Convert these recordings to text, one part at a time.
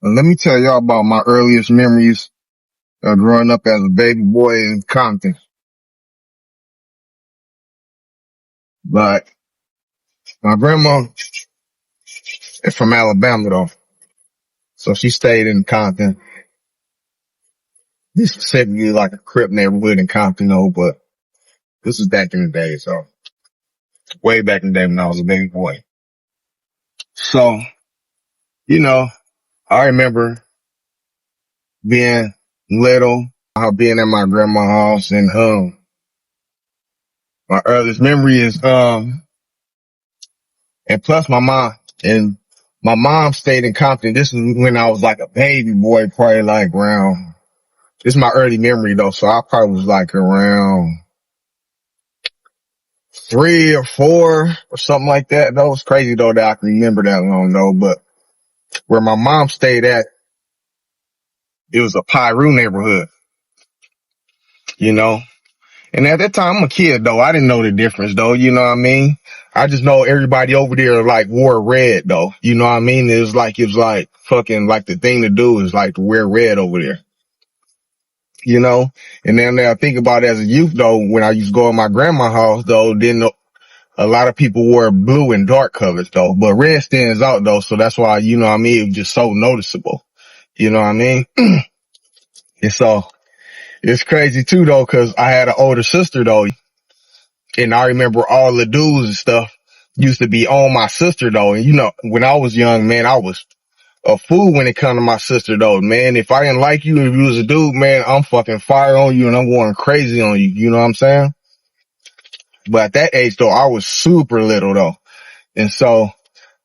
Let me tell y'all about my earliest memories of growing up as a baby boy in Compton. But my grandma is from Alabama though, so she stayed in Compton. This specifically like a Crip neighborhood in Compton though, but this was back in the day, so way back in the day when I was a baby boy. So, you know, I remember being little, being at my grandma's house and my earliest memory is and plus my mom stayed in Compton. This is when I was like a baby boy, probably like around, this is my early memory though. So I probably was like around 3 or 4 or something like that. That was crazy though that I can remember that long though. But where my mom stayed at, it was a Pyru neighborhood, you know? And at that time, I'm a kid though. I didn't know the difference though. You know what I mean? I just know everybody over there like wore red though. You know what I mean? It was like fucking like the thing to do is like to wear red over there. You know, and then I think about it as a youth though, when I used to go to my grandma's house though, then a lot of people wore blue and dark colors though, but red stands out though. So that's why, you know what I mean? It was just so noticeable. You know what I mean? And so it's crazy too though, cause I had an older sister though, and I remember all the dudes and stuff used to be on my sister though. And you know, when I was young, man, I was a fool when it come to my sister though, man. If I didn't like you, if you was a dude, man, I'm fucking fire on you and I'm going crazy on you. You know what I'm saying? But at that age though, I was super little though. And so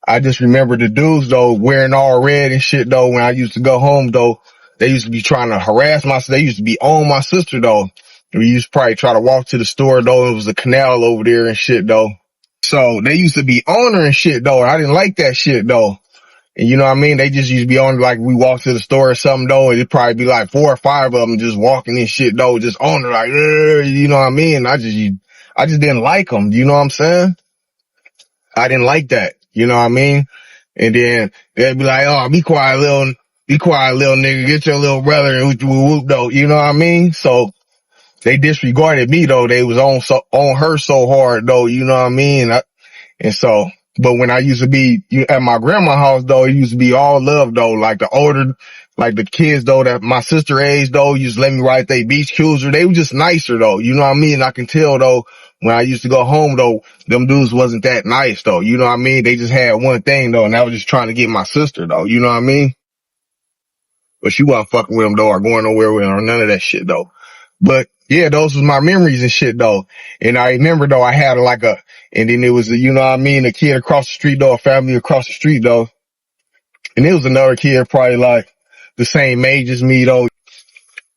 I just remember the dudes though wearing all red and shit though. When I used to go home though, they used to be trying to harass my sister. They used to be on my sister though. We used to probably try to walk to the store though. It was a canal over there and shit though. So they used to be on her and shit though. And I didn't like that shit though. And you know what I mean? They just used to be on like we walk to the store or something though, and it'd probably be like 4 or 5 of them just walking and shit though, just on her like, you know what I mean? I just didn't like them. You know what I'm saying? I didn't like that. You know what I mean? And then they'd be like, oh, be quiet little nigga, get your little brother and whoop though. You know what I mean? So they disregarded me though. They was on her so hard though. You know what I mean? And so, but when I used to be at my grandma's house though, it used to be all love though. Like like the kids though that my sister age though, used to let me ride their beach cruiser. They were just nicer though. You know what I mean? I can tell though, when I used to go home though, them dudes wasn't that nice though. You know what I mean? They just had one thing though, and I was just trying to get my sister though. You know what I mean? But she wasn't fucking with them though, or going nowhere with them, or none of that shit though. But yeah, those was my memories and shit though. And I remember though, I had and then it was, you know what I mean, a kid across the street though, a family across the street though. And it was another kid probably like the same age as me though.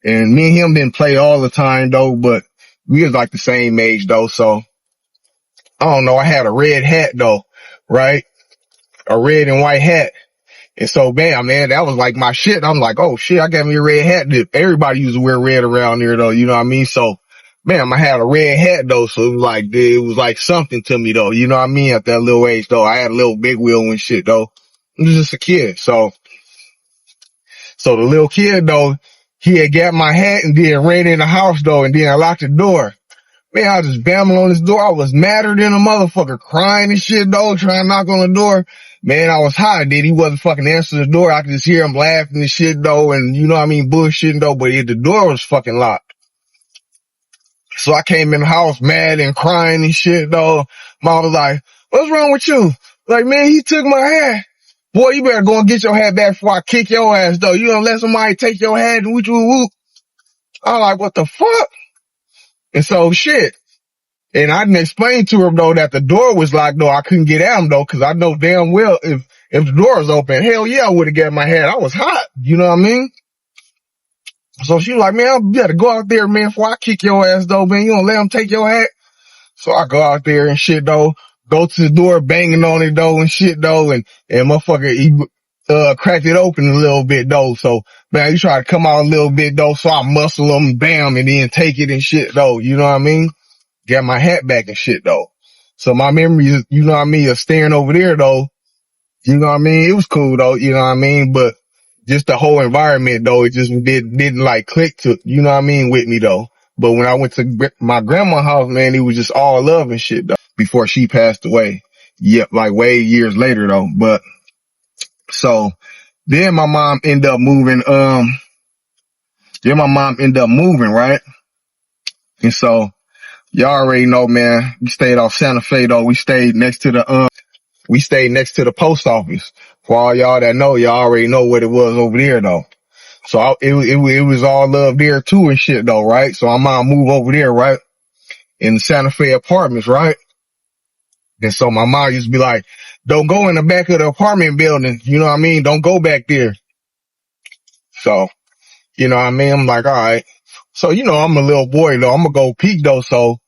And me and him didn't play all the time though, but we was like the same age though. So I don't know. I had a red hat though, right? A red and white hat. And so, bam, man, that was like my shit. I'm like, oh shit, I got me a red hat. Everybody used to wear red around here though, you know what I mean? So, bam, I had a red hat though, so it was like something to me though, you know what I mean? At that little age though, I had a little big wheel and shit though. I was just a kid. So the little kid though, he had got my hat and then ran in the house though, and then I locked the door. Man, I was just bamming on this door. I was madder than a motherfucker, crying and shit though, trying to knock on the door. Man, I was hot, dude. He wasn't fucking answering the door. I could just hear him laughing and shit though, and you know what I mean, bullshitting though, but the door was fucking locked. So I came in the house mad and crying and shit though. Mom was like, what's wrong with you? Like, man, he took my hat. Boy, you better go and get your hat back before I kick your ass though. You don't let somebody take your hat and whoop. I'm like, what the fuck? And so shit. And I didn't explain to him though that the door was locked though. I couldn't get at him though, cause I know damn well if the door was open, hell yeah, I would have got my hat. I was hot. You know what I mean? So she was like, man, you gotta go out there, man, before I kick your ass though, man. You don't let him take your hat. So I go out there and shit though, go to the door, banging on it though and shit though. And motherfucker, he, cracked it open a little bit though. So man, he tried to come out a little bit though. So I muscle him, bam, and then take it and shit though. You know what I mean? Got my hat back and shit though. So my memory is, you know what I mean, of staring over there though. You know what I mean? It was cool though, you know what I mean? But just the whole environment though, it just didn't like click to, you know what I mean, with me though. But when I went to my grandma's house, man, it was just all love and shit though, before she passed away. Yeah, like way years later though. But so then my mom ended up moving, right? And so y'all already know, man, we stayed off Santa Fe though. We stayed next to the post office. For all y'all that know, y'all already know what it was over there though. So it was all love there too and shit though, right? So my mom moved over there, right? In the Santa Fe apartments, right? And so my mom used to be like, don't go in the back of the apartment building. You know what I mean? Don't go back there. So, you know what I mean? I'm like, all right. So, you know, I'm a little boy though. I'm gonna go peek though. So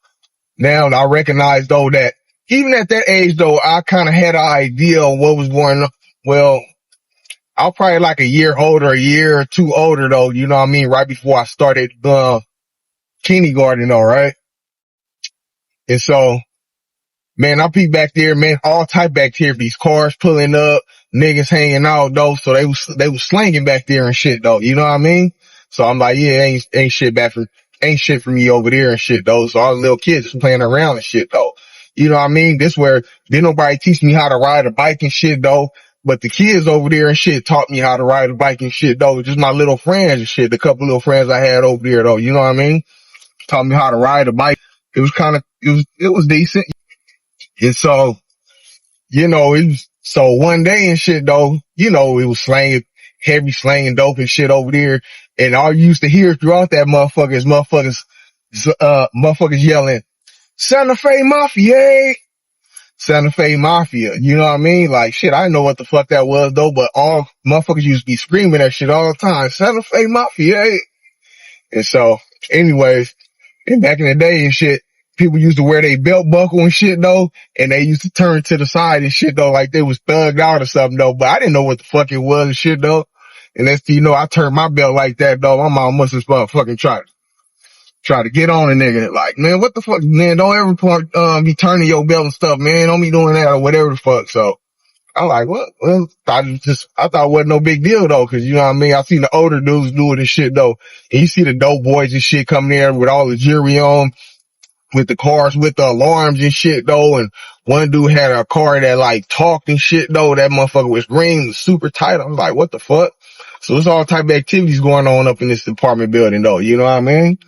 now I recognize though that even at that age though, I kind of had an idea of what was going on. Well, I was probably like a year older, a year or two older though. You know what I mean? Right before I started, kindergarten though, right? And so, man, I peep back there, man, all type back here, these cars pulling up, niggas hanging out though. So they was slanging back there and shit though. You know what I mean? So I'm like, yeah, ain't shit for me over there and shit though. So all the little kids just playing around and shit though. You know what I mean? This where didn't nobody teach me how to ride a bike and shit though. But the kids over there and shit taught me how to ride a bike and shit though. Just my little friends and shit. The couple little friends I had over there though. You know what I mean? Taught me how to ride a bike. It was decent. And so, you know, so one day and shit though, you know, it was heavy slanging dope and shit over there. And all you used to hear throughout that motherfuckers yelling, Santa Fe Mafia, Santa Fe Mafia. You know what I mean? Like shit, I didn't know what the fuck that was though, but all motherfuckers used to be screaming that shit all the time. Santa Fe Mafia. And so anyways, and back in the day and shit, people used to wear their belt buckle and shit though, and they used to turn to the side and shit though, like they was thugged out or something though, but I didn't know what the fuck it was and shit though. And that's, you know, I turned my belt like that though. My mom must have fucking try to get on a nigga. Like, man, what the fuck, man, don't ever, be turning your belt and stuff, man. Don't be doing that or whatever the fuck. So I'm like, what? Well, I thought it wasn't no big deal though, cause you know what I mean? I seen the older dudes do it and shit though. And you see the dope boys and shit coming there with all the jewelry on, with the cars with the alarms and shit though. And one dude had a car that like talked and shit though. That motherfucker was green, was super tight. I was like, what the fuck? So there's all type of activities going on up in this apartment building though. You know what I mean?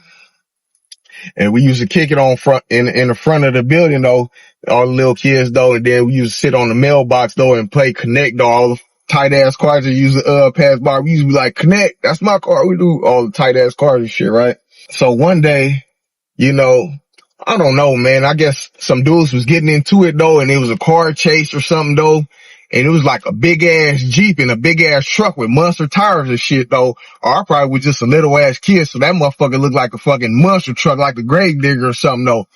And we used to kick it on in the front of the building though, all the little kids though. And then we used to sit on the mailbox though and play Connect though. All the tight ass cars that used to, pass by. We used to be like, Connect, that's my car. We do all the tight ass cars and shit, right? So one day, you know, I don't know, man. I guess some dudes was getting into it though, and it was a car chase or something though. And it was like a big ass Jeep and a big ass truck with monster tires and shit though. Or I probably was just a little ass kid, so that motherfucker looked like a fucking monster truck, like a grave digger or something though.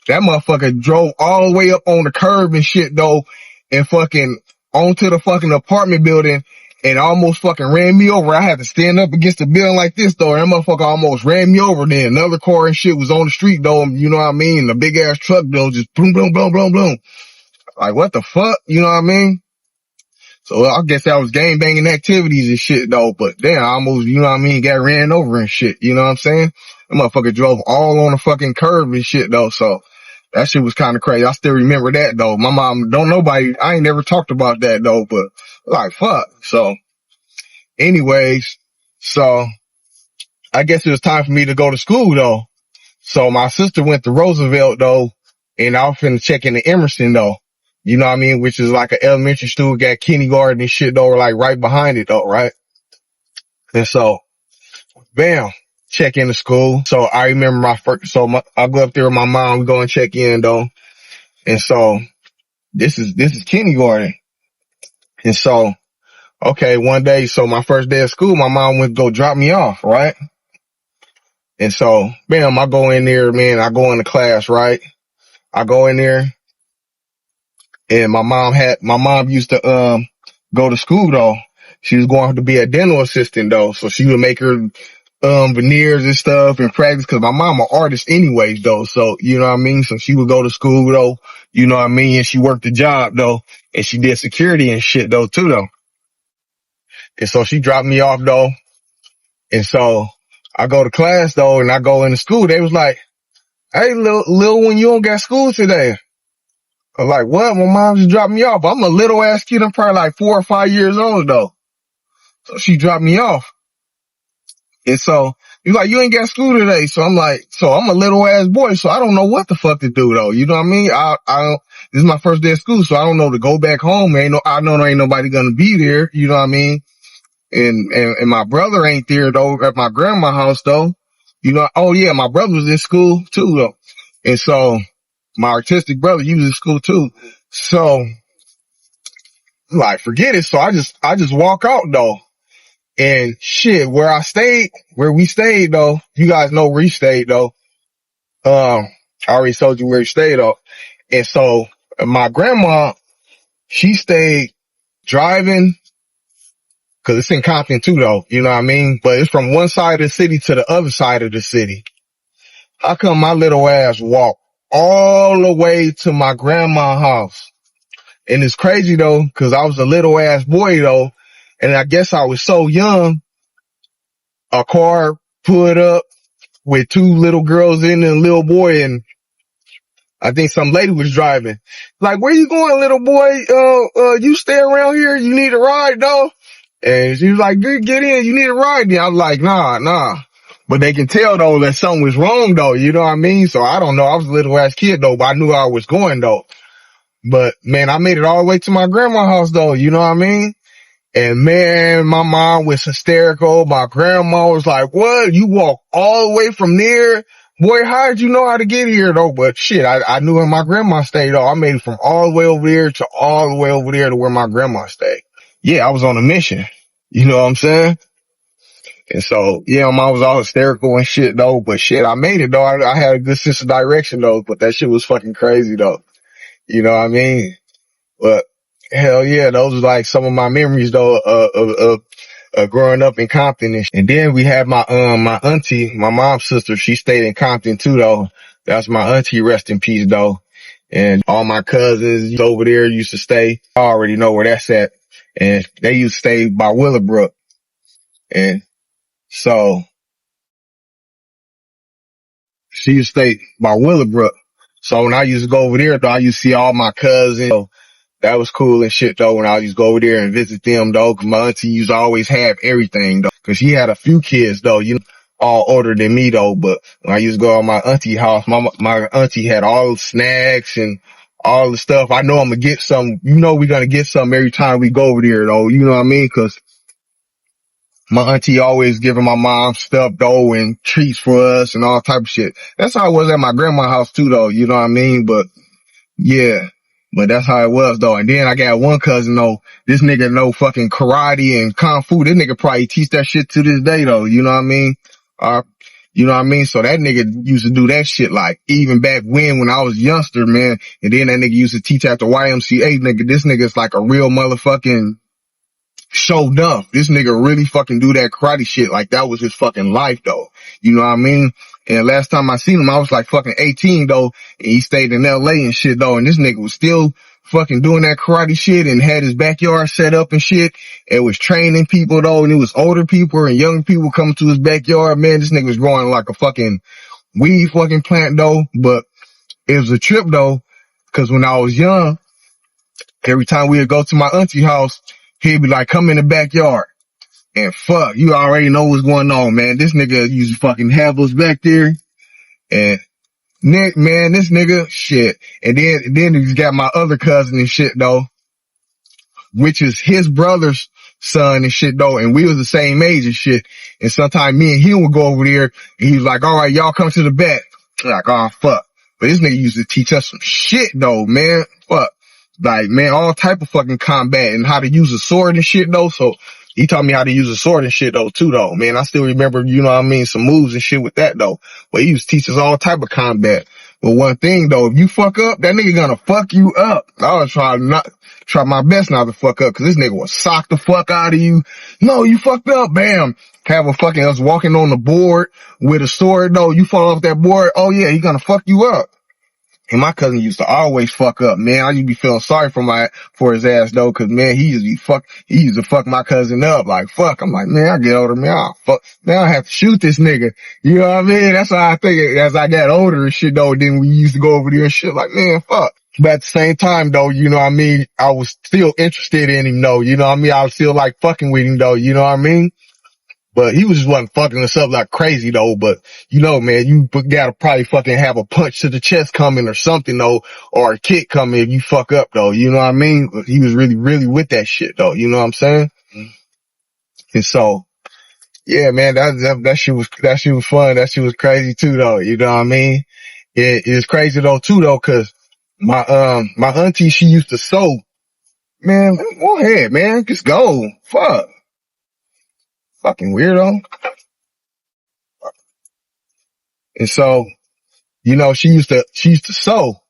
That motherfucker drove all the way up on the curb and shit though, and fucking onto the fucking apartment building and almost fucking ran me over. I had to stand up against the building like this though. And that motherfucker almost ran me over. Then another car and shit was on the street though. You know what I mean? The big ass truck though, just boom, boom, boom, boom, boom. Like what the fuck? You know what I mean? So I guess that was gang banging activities and shit though. But damn, I almost, you know what I mean, got ran over and shit. You know what I'm saying? That motherfucker drove all on the fucking curb and shit though. So that shit was kind of crazy. I still remember that though. My mom, I ain't never talked about that though, but like fuck. So anyways, so I guess it was time for me to go to school though. So my sister went to Roosevelt though, and I was finna check into Emerson though. You know what I mean? Which is like an elementary school, got kindergarten and shit though, like right behind it though, right? And so, bam, check into school. So I remember I go up there with my mom, we go and check in though. And so this is kindergarten. And so, okay, one day, so my first day of school, my mom went to go drop me off, right? And so, bam, I go in there, man, I go into class, right? I go in there and my mom used to, go to school though. She was going to be a dental assistant though. So she would make her, veneers and stuff and practice, cause my mom an artist anyways though. So, you know what I mean? So she would go to school though, you know what I mean? And she worked the job though, and she did security and shit though too though. And so she dropped me off though. And so I go to class though, and I go into school. They was like, "Hey, little one, you don't got school today." I'm like, "What? My mom just dropped me off." I'm a little ass kid. I'm probably like 4 or 5 years old though. So she dropped me off. And so he's like, "You ain't got school today." So I'm like, so I'm a little ass boy. So I don't know what the fuck to do though. You know what I mean? I don't, this is my first day of school. So I don't know to go back home. I know there ain't nobody going to be there. You know what I mean? And my brother ain't there though at my grandma's house though. You know, oh yeah, my brother was in school too though. And so my artistic brother, he was in school too. So like, forget it. So I just walk out though. And shit, where we stayed though, you guys know where we stayed though. I already told you where we stayed though. And so my grandma, she stayed driving, cause it's in Compton too though, you know what I mean? But it's from one side of the city to the other side of the city. How come my little ass walked all the way to my grandma's house? And it's crazy though, cause I was a little ass boy though. And I guess I was so young, a car pulled up with 2 little girls in and a little boy, and I think some lady was driving. Like, "Where you going, little boy? You stay around here? You need a ride though?" And she was like, "Get in, you need a ride." And I was like, nah. But they can tell though that something was wrong though, you know what I mean? So I don't know. I was a little ass kid though, but I knew I was going though. But man, I made it all the way to my grandma's house though, you know what I mean? And man, my mom was hysterical. My grandma was like, "What? You walk all the way from there? Boy, how did you know how to get here though?" But shit, I knew where my grandma stayed though. I made it from all the way over there to all the way over there to where my grandma stayed. Yeah, I was on a mission. You know what I'm saying? And so, yeah, my mom was all hysterical and shit though. But shit, I made it though. I had a good sense of direction though. But that shit was fucking crazy though. You know what I mean? But hell yeah, those are like some of my memories though, of growing up in Compton. And then we had my auntie, my mom's sister, she stayed in Compton too though. That's my auntie, rest in peace though. And all my cousins over there used to stay. I already know where that's at. And they used to stay by Willowbrook. And so she used to stay by Willowbrook. So when I used to go over there though, I used to see all my cousins. So that was cool and shit though when I used to go over there and visit them though, cause my auntie used to always have everything though, cause she had a few kids though, you know, all older than me though. But when I used to go to my auntie house, my auntie had all the snacks and all the stuff. I know I'm gonna get some, you know, we're gonna get some every time we go over there though, you know what I mean? Cause my auntie always giving my mom stuff though and treats for us and all type of shit. That's how it was at my grandma's house too though, you know what I mean? But yeah, but that's how it was though. And then I got one cousin though, this nigga know fucking karate and kung fu. This nigga probably teach that shit to this day though, you know what I mean? You know what I mean? So that nigga used to do that shit like even back when I was youngster, man. And then that nigga used to teach at the YMCA, nigga. This nigga's like a real motherfucking showed up. This nigga really fucking do that karate shit like that was his fucking life though. You know what I mean? And last time I seen him, I was like fucking 18 though, and he stayed in LA and shit though, and this nigga was still fucking doing that karate shit and had his backyard set up and shit, and was training people though, and it was older people and young people coming to his backyard. Man, this nigga was growing like a fucking weed fucking plant though. But it was a trip though, cause when I was young, every time we would go to my auntie house, he'd be like, "Come in the backyard." And fuck, you already know what's going on, man. This nigga used to fucking have us back there. And Nick, man, this nigga, shit. And then he's got my other cousin and shit though, which is his brother's son and shit though. And we was the same age and shit. And sometimes me and him would go over there and he was like, "All right, y'all come to the back." I'm like, "Oh, fuck." But this nigga used to teach us some shit though, man. Fuck. Like, man, all type of fucking combat and how to use a sword and shit though. So he taught me how to use a sword and shit though too though. Man, I still remember, you know what I mean, some moves and shit with that though. But he used to teach us all type of combat. But one thing though, if you fuck up, that nigga gonna fuck you up. I was try my best not to fuck up, cause this nigga will sock the fuck out of you. "No, you fucked up." Bam. Have a fucking us walking on the board with a sword though. You fall off that board. Oh yeah, he gonna fuck you up. And my cousin used to always fuck up, man. I used to be feeling sorry for his ass though, cause man, he used to fuck my cousin up. Like, fuck. I'm like, man, I get older, man. Now I have to shoot this nigga. You know what I mean? That's how I think as I got older and shit though. Then we used to go over there and shit like, man, fuck. But at the same time though, you know what I mean? I was still interested in him though. You know what I mean? I was still like fucking with him though. You know what I mean? But he was just wasn't fucking us up like crazy though. But you know, man, you gotta probably fucking have a punch to the chest coming or something though, or a kick coming if you fuck up though. You know what I mean? But he was really, really with that shit though. You know what I'm saying? And so, yeah, man, that shit was fun. That shit was crazy too though. You know what I mean? It was crazy though too though, cause my auntie, she used to sew. Man, go ahead, man. Just go. Fuck. Fucking weirdo. And so, you know, she used to sew.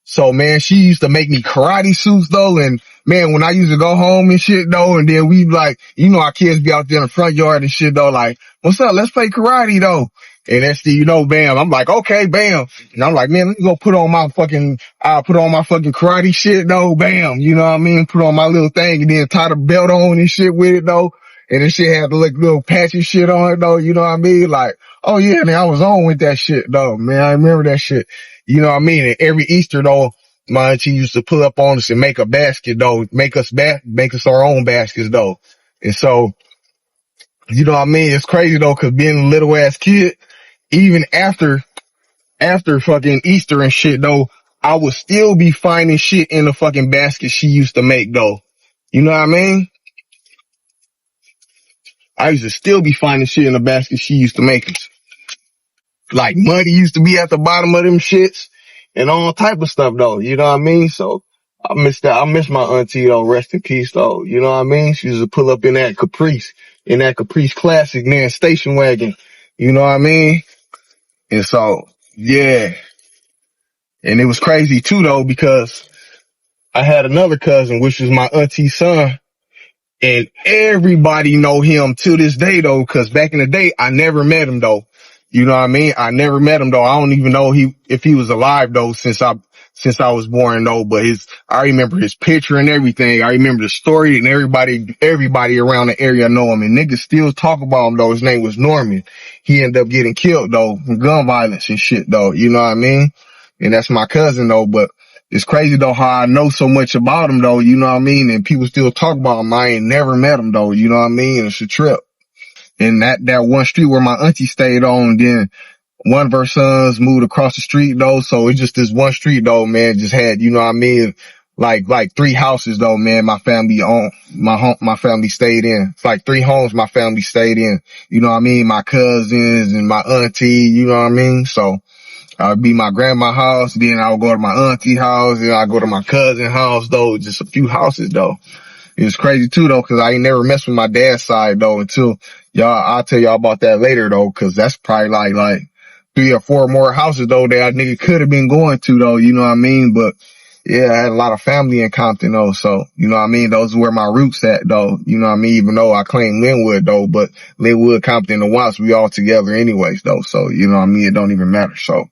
So man, she used to make me karate suits though. And man, when I used to go home and shit though, and then we like, you know, our kids be out there in the front yard and shit though, like, what's up? Let's play karate though. And that's you know, bam. I'm like, okay, bam. And I'm like, man, let me go put on my fucking karate shit though, bam. You know what I mean? Put on my little thing and then tie the belt on and shit with it though. And then shit had the little patchy shit on it though, you know what I mean? Like, oh yeah, man, I was on with that shit though, man. I remember that shit. You know what I mean? And every Easter though, my auntie used to pull up on us and make a basket though, make us our own baskets though. And so, you know what I mean? It's crazy though, cause being a little ass kid, even after fucking Easter and shit though, I would still be finding shit in the fucking basket she used to make though. You know what I mean? I used to still be finding shit in the basket she used to make. Like money used to be at the bottom of them shits and all type of stuff though. You know what I mean? So I miss that. I miss my auntie though. Rest in peace though. You know what I mean? She used to pull up in that Caprice Classic, man, station wagon. You know what I mean? And so, yeah. And it was crazy too though, because I had another cousin, which was my auntie's son. And everybody know him to this day though, cause back in the day, I never met him though. You know what I mean? I never met him though. I don't even know if he was alive though since I was born though, but I remember his picture and everything. I remember the story and everybody around the area know him and niggas still talk about him though. His name was Norman. He ended up getting killed though from gun violence and shit though. You know what I mean? And that's my cousin though, but it's crazy though how I know so much about him though, you know what I mean? And people still talk about him. I ain't never met him though, you know what I mean? It's a trip. And that one street where my auntie stayed on, then one of her sons moved across the street though. So it's just this one street though, man, just had, you know what I mean? Like 3 houses though, man, my family stayed in. It's like 3 homes my family stayed in. You know what I mean? My cousins and my auntie, you know what I mean? So I'd be my grandma's house, then I'll go to my auntie house, then I'll go to my cousin house though, just a few houses though. It was crazy too though, cause I ain't never messed with my dad's side though until I'll tell y'all about that later though, cause that's probably like 3 or 4 more houses though that a nigga could have been going to though, you know what I mean? But yeah, I had a lot of family in Compton though, so you know what I mean? Those are where my roots at though, you know what I mean? Even though I claim Linwood though, but Linwood, Compton, and Watts, we all together anyways though, so you know what I mean? It don't even matter, so.